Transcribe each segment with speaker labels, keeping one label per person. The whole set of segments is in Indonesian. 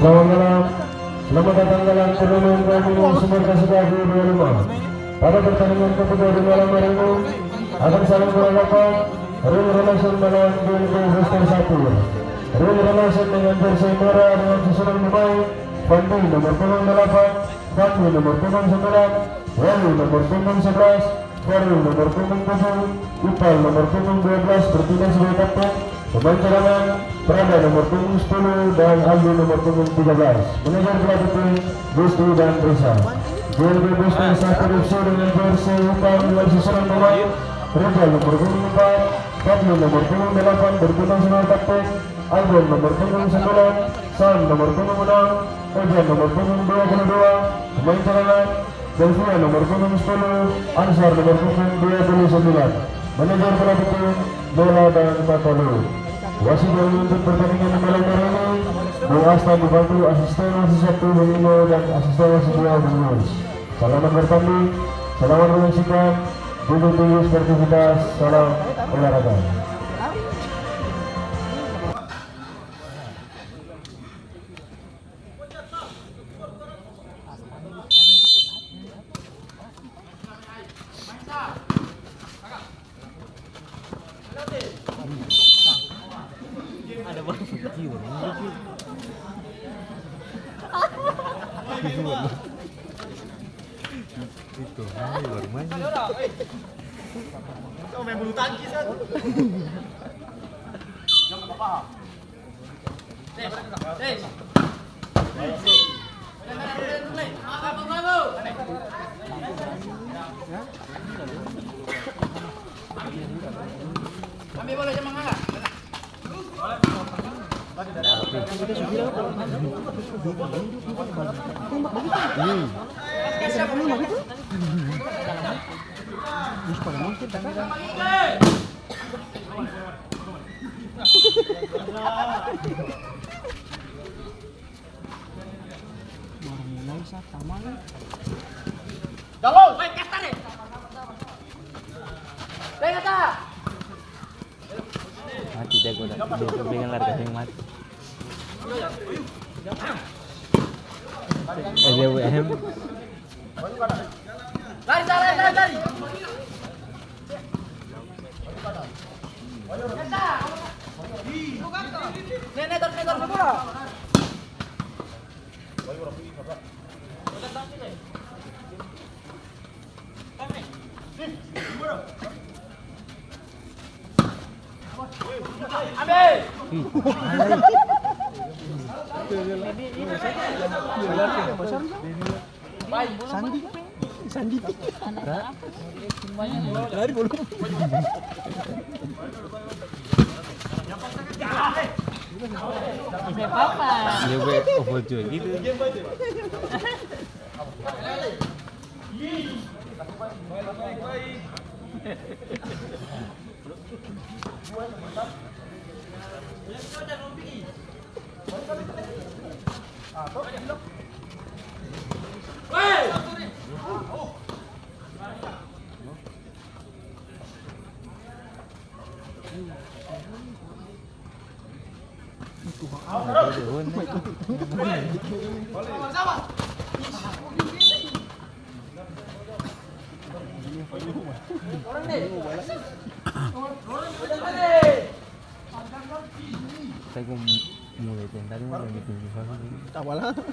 Speaker 1: Selamat malam, selamat datang dalam turnamen Pemilu Sumber Kasih 25. Pada pertandingan kedua di malam hari ini akan saling berhadapan Ring Relation melawan Gilgo Booster 1. Ring Relation dengan jersey merah dengan susunan pemain Fandi nomor punggung 8, Fandi nomor punggung 9, Wali nomor punggung 11, Farul nomor punggung 7, Ipal nomor punggung 12 bertindak sebagai kapten. Pemain cadangan Prada nomor punggung 10 dan Aldi nomor punggung 13. Manajer pelatih tim Gusti dan Risa. Gilgo Booster 1 FC dengan jersey hitam dengan susunan pemain Rizal nomor punggung 4, Fadli nomor punggung 8 bertindak sebagai kapten, Albon nomor punggung 9, Sam nomor punggung 6, Ojan nomor punggung 22. Pemain cadangan Delvia nomor punggung 10, Ansar nomor punggung 29. Manajer pelatih tim Bola dan Patolu. Wasit yang memimpin pertandingan malam hari ini Bung Asta dibantu asisten wasit 1 Bung dan asisten wasit 2 Bung Yus. Selamat bertanding, selamat menyaksikan, duduk tinggi sportivitas, salam olahraga.
Speaker 2: Itu, baru main.
Speaker 3: Kau main bulu tangkis kan? Jangan apa? Ambil bola jangan mengalah. Jalur, baik kata deh. Baik kata.
Speaker 2: Mati dah gua dah. Dia dengan lari kasih mati. Dia WM.
Speaker 3: Lari. Netor bola. Sandi. Lari bola.
Speaker 4: Apa?
Speaker 2: Dia overjoy gitu. Saya mulai tadi mau bikin
Speaker 3: Tak apalah. Kau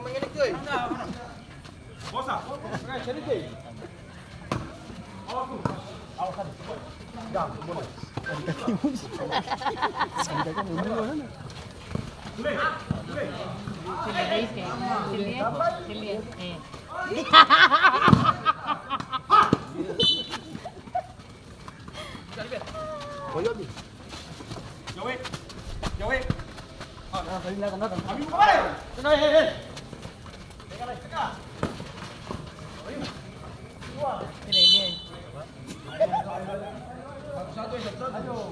Speaker 3: mengelik tu. Bosa. Cari tu. Awas tadi. Dah, boleh. Tadi mundur sana. Jauh. Tadi nak. Kami buka balik. Tenang, hei. Tengah.
Speaker 4: Ini.
Speaker 3: Satu. Ayo.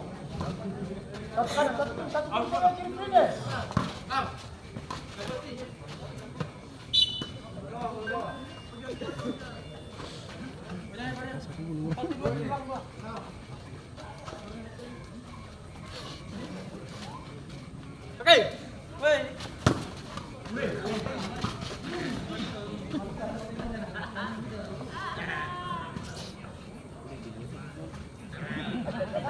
Speaker 3: Satu lagi ni.
Speaker 4: Udah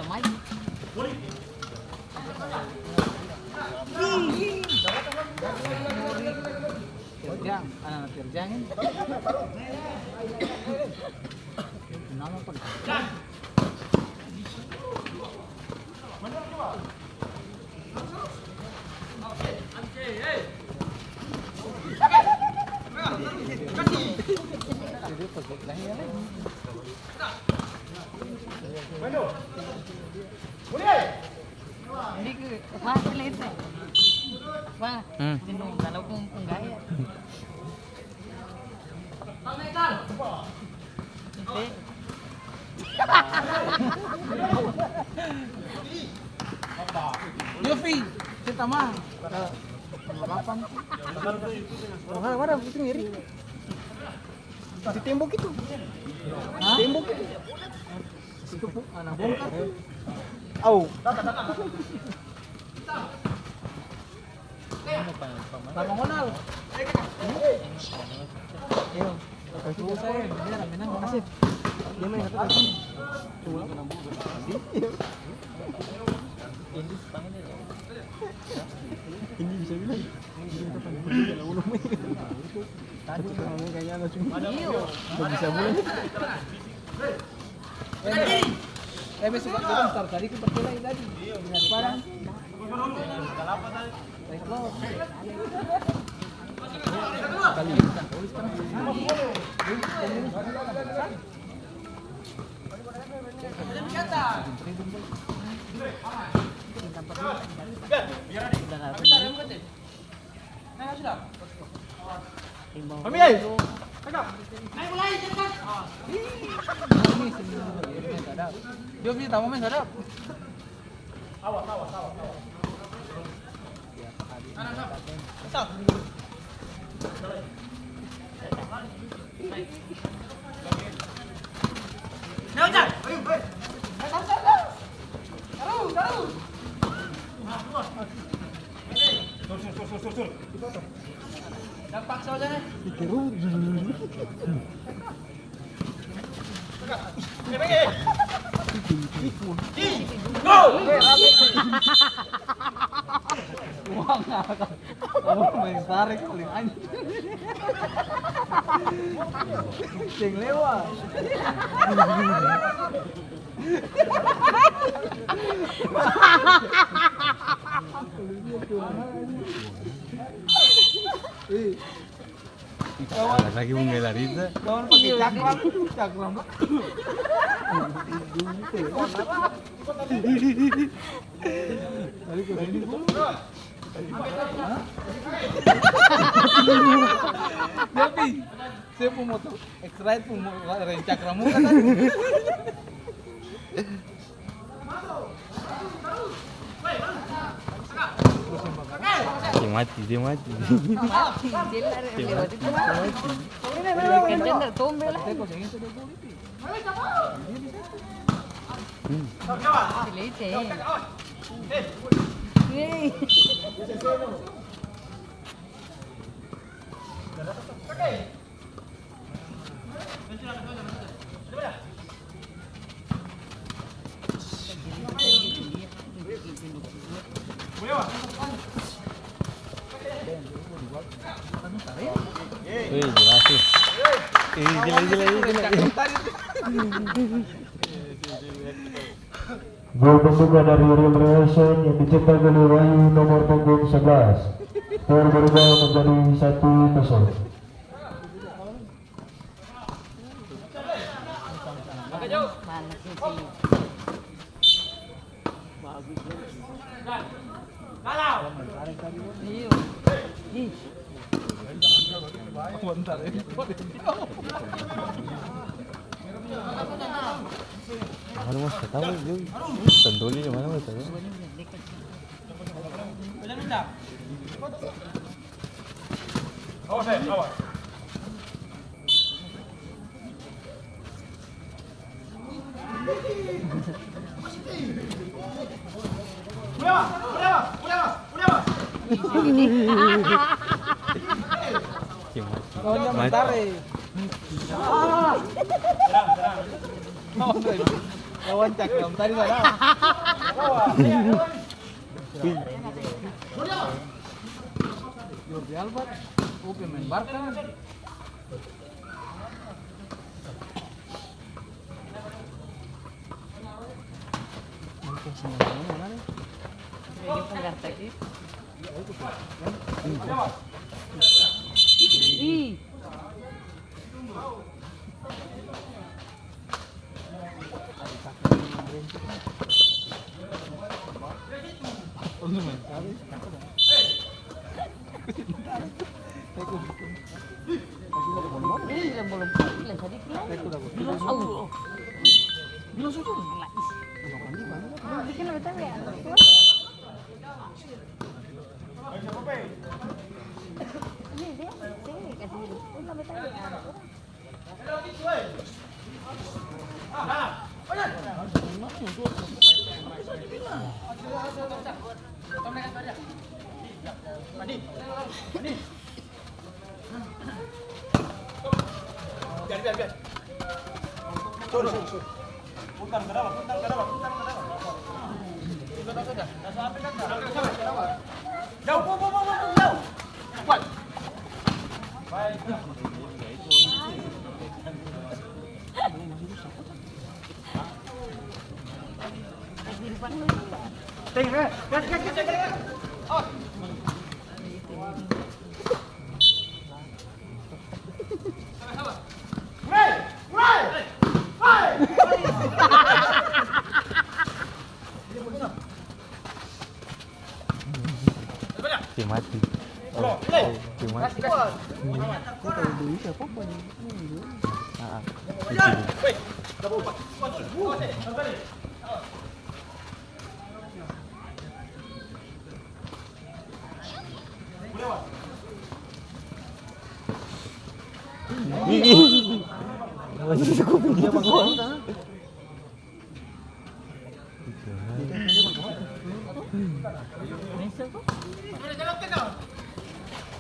Speaker 4: maju. Terjang, anak terjangin. Nama apa? Hindi ko, makakilit eh. Ba, sinong dalaw kong gaya. Hindi.
Speaker 3: Yofi, kita mah. Kapan? Mana itu ngiri? Di tembok itu. Hah? Tembok itu. Itu anak bongkar. Au. Sama Monal. Ayo. Kasih saya, dia menang nasib. Dia main satu lagi. Cuma ini bisa bilang tadi kayaknya ada cuma bisa bulan besok bentar tadi ke perkiraan tadi dengan barang kali Kami ay. Ayo mulai cepat. Dia punya tamu main sadap. Awas. Stop. Naujat. Ayo. Taruh. Sur. Dapat saja nih. Dikeru. Go! Wah, kamu main tarik paling anjing. Ceng lewat.
Speaker 2: Lagi membela Riza.
Speaker 3: Kawan pakai cakram. Tapi saya pun motor extra pun cakram kan tadi.
Speaker 2: Dia mati.
Speaker 4: Mati, dia lewat itu. Kencang dah tombel lah. Silite. Hei.
Speaker 2: Jelas sih. Gila.
Speaker 1: Gol pembuka dari Real Reaction yang dicetak oleh Wahyu nomor punggung 11. Skor berubah menjadi 1-0.
Speaker 4: Mana sih? Iyo. Ih.
Speaker 3: Bentar ini.
Speaker 2: Baru mas tahu dia sendoli di mana mas tahu. Awas. Gimana? Mati.
Speaker 3: Lawan cakram tadi sana. Jordi Alba, main Barca.
Speaker 4: Dia penggarta gitu. Ih. Ini belum bilang tadi bilang. Allah. Bilang sudah. Bikin betul ya. Ini dia, sini kasih dulu. Udah betul ya.
Speaker 3: Biar. Suruh. Putar ke dalam. Jauh. Kuat. Baik. Tinggal. Gas. Oh.
Speaker 2: Si mati. Si mati. Masih kuping dia bang.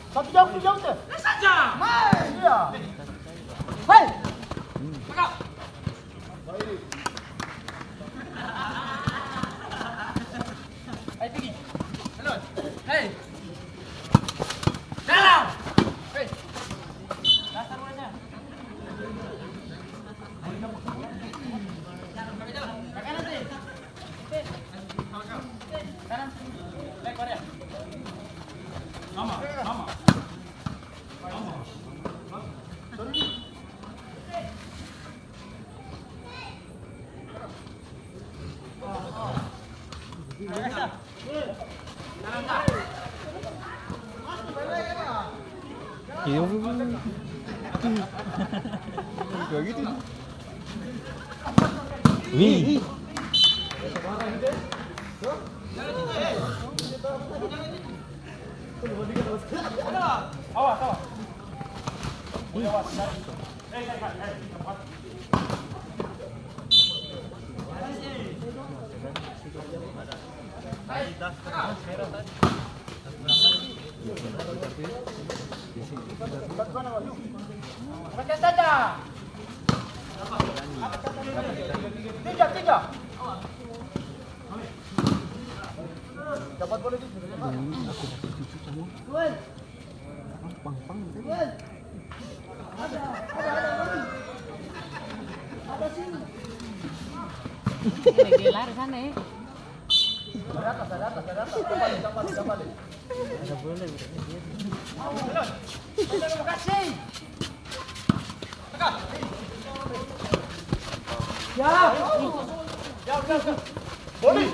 Speaker 3: Satu jauh tu. Saja. Mai. Iya. Hai. Kakak. Hai pergi. Halo. Hei. Dalam. Hei. Dasar mana? Kanan nanti. Kanan. Lek Korea. Mama.
Speaker 2: Iya. Kayak gitu. Wih.
Speaker 3: Awas. Pakai saja. Tiga. Dapat boleh di sini.
Speaker 2: Pang.
Speaker 3: Ada sini.
Speaker 4: Dia lari sana ya.
Speaker 3: Ada atas. Kembali.
Speaker 2: Ada boleh.
Speaker 3: Terima kasih. Ya. Boleh.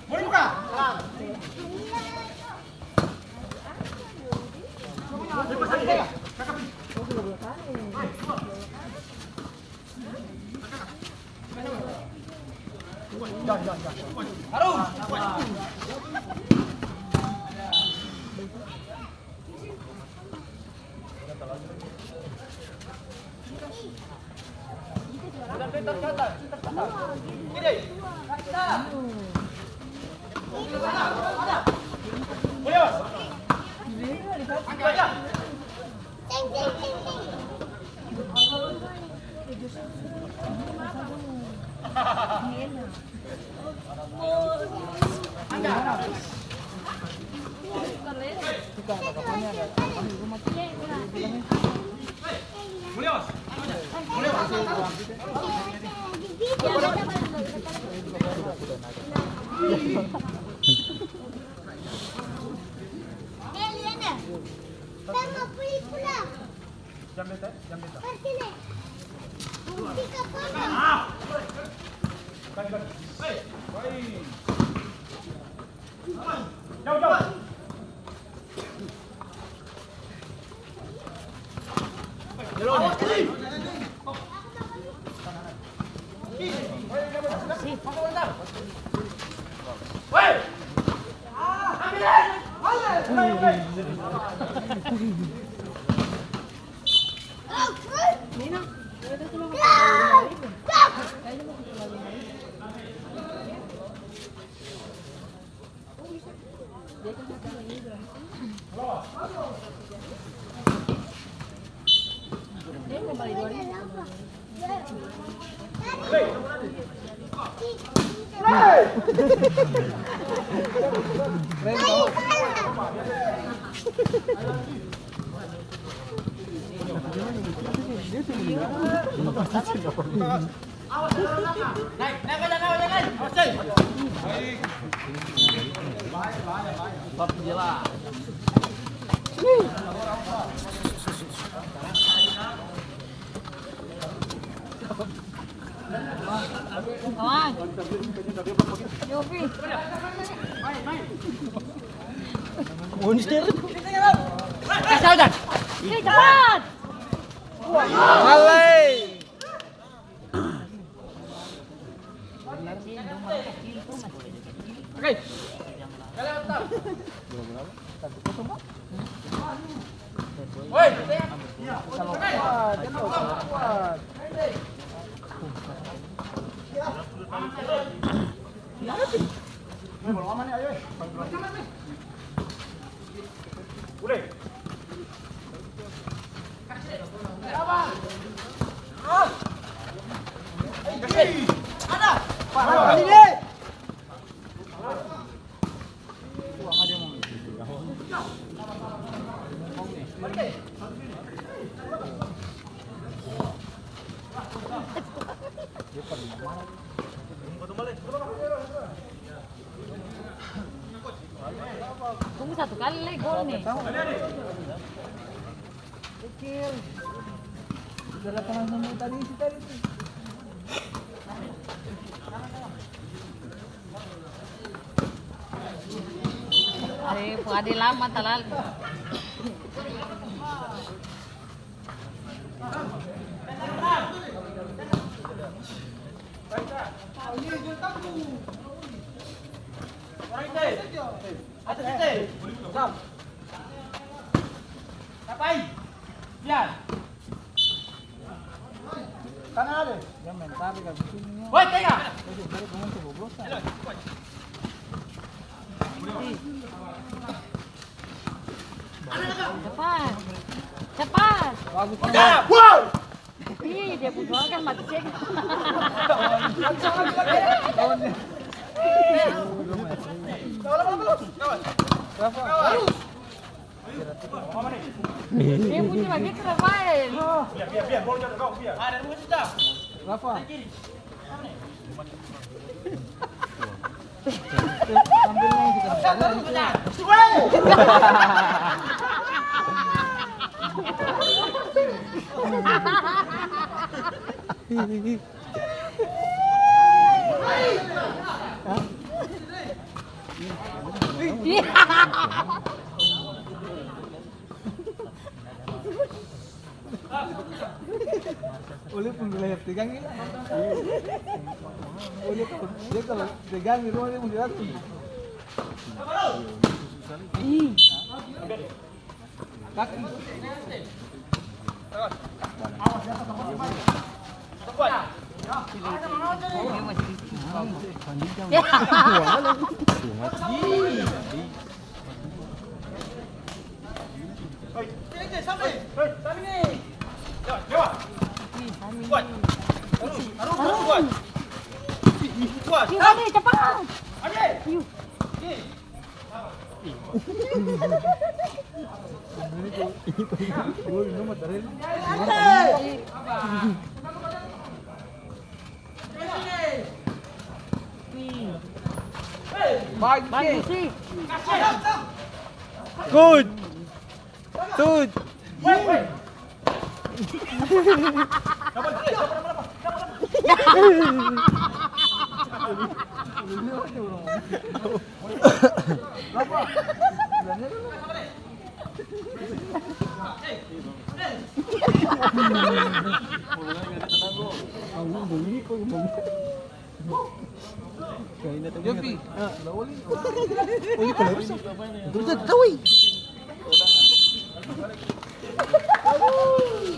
Speaker 3: Boleh buka.
Speaker 5: Eliana, tama pelikula. Jam berapa? Sini. Tiga pola.
Speaker 3: Jauh.
Speaker 4: Monster. Kasih dah. Ini cepat. Tunggu satu kali gol nih.
Speaker 3: Kecil. Sudah lapangan sama tadi tadi.
Speaker 4: Pwede lama talal.
Speaker 3: Kanan ada. Yang main tarik ke sini.
Speaker 6: Woi, tengah.
Speaker 4: Cepat. Cepat.
Speaker 3: Bagus.
Speaker 6: Wow.
Speaker 4: Ih, dia punya kan mati cek. Dia punya lagi keren.
Speaker 6: Biar bolanya kau biar. Ada musuh dah.
Speaker 3: Rafa. Sambil main kita. Oleh pun boleh pegang ini. Oleh dia kalau pegang di rumah dia mesti laku. Kaki.
Speaker 4: Dia masih di
Speaker 5: Ini cepat.
Speaker 4: bagus sih.
Speaker 2: Good. Good.
Speaker 3: Yopi.